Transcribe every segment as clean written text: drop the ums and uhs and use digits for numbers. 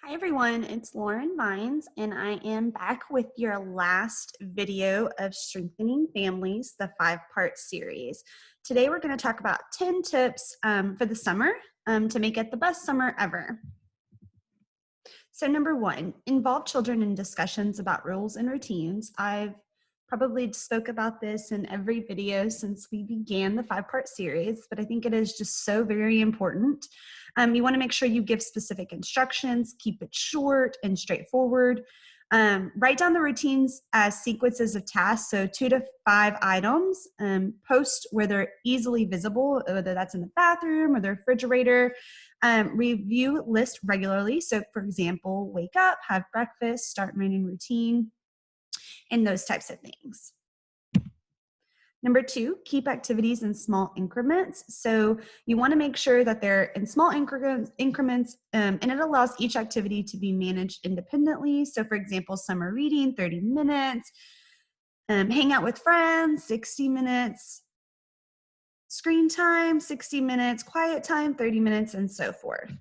Hi everyone, it's Lauren Vines, and I am back with your last video of Strengthening Families, the 5-part series. Today we're going to talk about 10 tips for the summer to make it the best summer ever. So number 1, involve children in discussions about rules and routines. I've probably spoke about this in every video since we began the 5-part series, but I think it is just so very important. You want to make sure you give specific instructions, keep it short and straightforward. Write down the routines as sequences of tasks, so 2 to 5 items. Post where they're easily visible, whether that's in the bathroom or the refrigerator. Review list regularly. So for example, wake up, have breakfast, start morning routine, and those types of things. Number 2, keep activities in small increments. So you want to make sure that they're in small increments, and it allows each activity to be managed independently. So for example, summer reading, 30 minutes, hang out with friends, 60 minutes, screen time, 60 minutes, quiet time, 30 minutes, and so forth.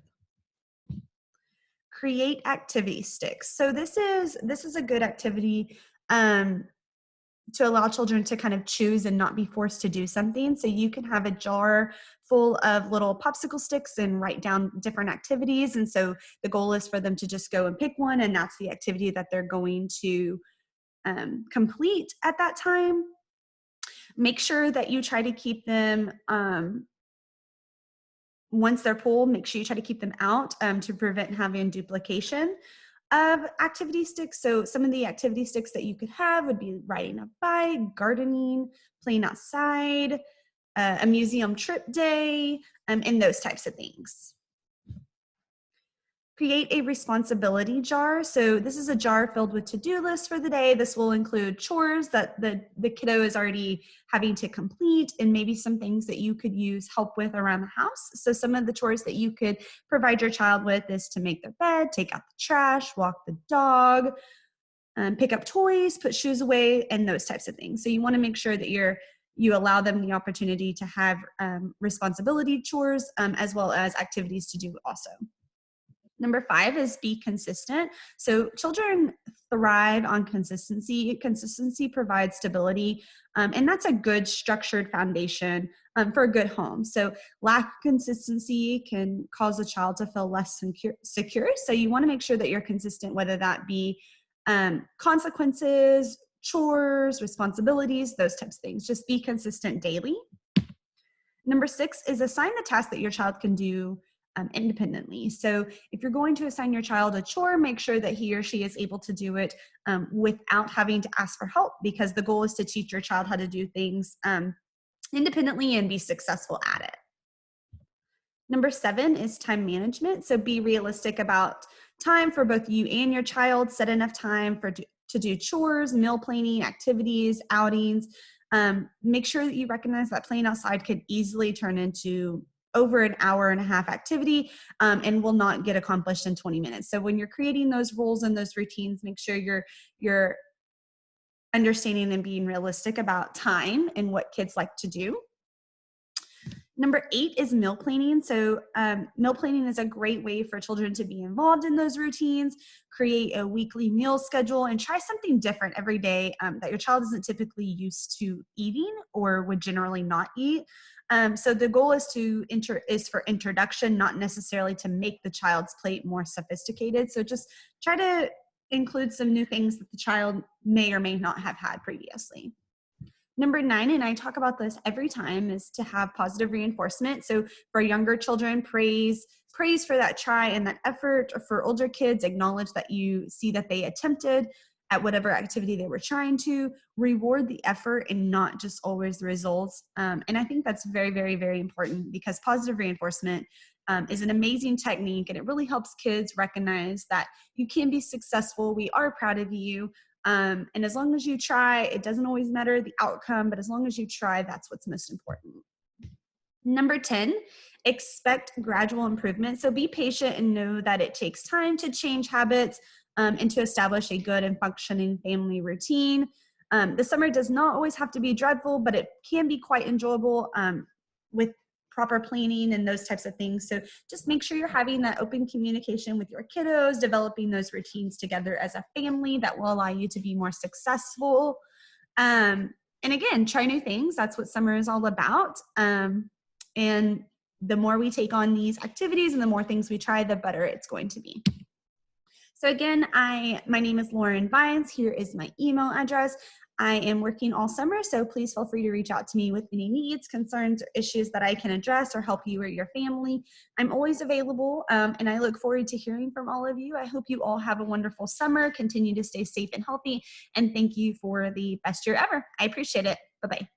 Create activity sticks. So this is a good activity to allow children to kind of choose and not be forced to do something. So you can have a jar full of little popsicle sticks and write down different activities. And so the goal is for them to just go and pick one, and that's the activity that they're going to complete at that time. Make sure that you try to keep them, once they're pulled, make sure you try to keep them out to prevent having duplication of activity sticks. So some of the activity sticks that you could have would be riding a bike, gardening, playing outside, a museum trip day, and those types of things. Create a responsibility jar. So this is a jar filled with to-do lists for the day. This will include chores that the kiddo is already having to complete, and maybe some things that you could use help with around the house. So some of the chores that you could provide your child with is to make their bed, take out the trash, walk the dog, pick up toys, put shoes away, and those types of things. So you want to make sure that you allow them the opportunity to have responsibility chores as well as activities to do also. Number 5 is be consistent. So children thrive on consistency. Consistency provides stability, and that's a good structured foundation for a good home. So lack of consistency can cause a child to feel less secure. So you want to make sure that you're consistent, whether that be consequences, chores, responsibilities, those types of things. Just be consistent daily. Number 6 is assign the task that your child can do independently. So if you're going to assign your child a chore, make sure that he or she is able to do it without having to ask for help, because the goal is to teach your child how to do things independently and be successful at it. Number 7 is time management. So be realistic about time for both you and your child. Set enough time to do chores, meal planning, activities, outings. Make sure that you recognize that playing outside could easily turn into over an hour and a half activity and will not get accomplished in 20 minutes. So when you're creating those rules and those routines, make sure you're understanding and being realistic about time and what kids like to do. Number 8 is meal planning. So meal planning is a great way for children to be involved in those routines. Create a weekly meal schedule and try something different every day that your child isn't typically used to eating or would generally not eat. So the goal is for introduction, not necessarily to make the child's plate more sophisticated. So just try to include some new things that the child may or may not have had previously. Number 9, and I talk about this every time, is to have positive reinforcement. So for younger children, praise for that try and that effort. Or for older kids, acknowledge that you see that they attempted at whatever activity they were trying to. Reward the effort and not just always the results. And I think that's very, very, very important, because positive reinforcement is an amazing technique, and it really helps kids recognize that you can be successful. We are proud of you. And as long as you try, it doesn't always matter the outcome, but as long as you try, that's what's most important. Number 10, expect gradual improvement. So be patient and know that it takes time to change habits and to establish a good and functioning family routine. The summer does not always have to be dreadful, but it can be quite enjoyable with proper planning and those types of things. So just make sure you're having that open communication with your kiddos, developing those routines together as a family that will allow you to be more successful. And again, try new things. That's what summer is all about. And the more we take on these activities and the more things we try, the better it's going to be. So again, my name is Lauren Vines. Here is my email address. I am working all summer, so please feel free to reach out to me with any needs, concerns, or issues that I can address or help you or your family. I'm always available, and I look forward to hearing from all of you. I hope you all have a wonderful summer. Continue to stay safe and healthy, and thank you for the best year ever. I appreciate it. Bye-bye.